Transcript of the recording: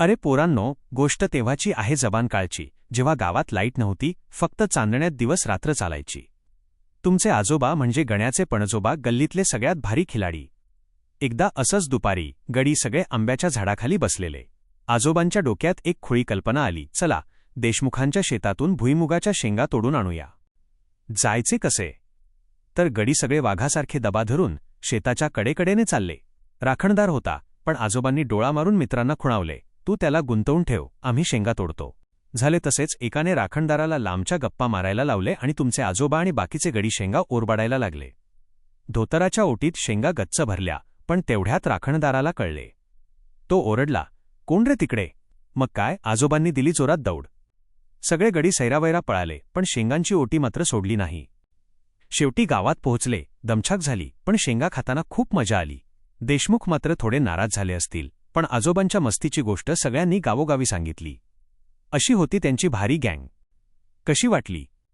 अरे पोरांनो, गोष्ट तेव्हाची आहे जबान काळची, जेव्हा गावात लाईट नव्हती, फक्त चांदण्यात दिवस रात्र चालायची. तुमचे आजोबा म्हणजे गण्याचे पणजोबा गल्लीतले सगळ्यात भारी खिलाडी. एकदा असंच दुपारी गडी सगळे आंब्याच्या झाडाखाली बसलेले. आजोबांच्या डोक्यात एक खुळी कल्पना आली, चला देशमुखांच्या शेतातून भुईमुगाच्या शेंगा तोडून आणूया. जायचे कसे? तर गडी सगळे वाघासारखे दबा धरून शेताच्या कडेकडेने चालले. राखणदार होता, पण आजोबांनी डोळा मारून मित्रांना खुणावले, तू त्याला गुंतवून ठेव, आम्ही शेंगा तोडतो. झाले तसेच एकाने राखणदाराला लांबच्या गप्पा मारायला लावले आणि तुमचे आजोबा आणि बाकीचे गडी शेंगा ओरबाडायला लागले. धोतराच्या ओटीत शेंगा गच्च भरल्या, पण तेवढ्यात राखणदाराला कळले. तो ओरडला, कोण रे तिकडे? मग काय, आजोबांनी दिली जोरात दौड. सगळे गडी सैरावैरा पळाले, पण शेंगांची ओटी मात्र सोडली नाही. शेवटी गावात पोहोचले, दमछाक झाली, पण शेंगा खाताना खूप मजा आली. देशमुख मात्र थोडे नाराज झाले असतील, पण आजोबांच्या मस्तीची गोष्ट सगळ्यांनी गावोगावी सांगितली. अशी होती त्यांची भारी गँग. कशी वाटली?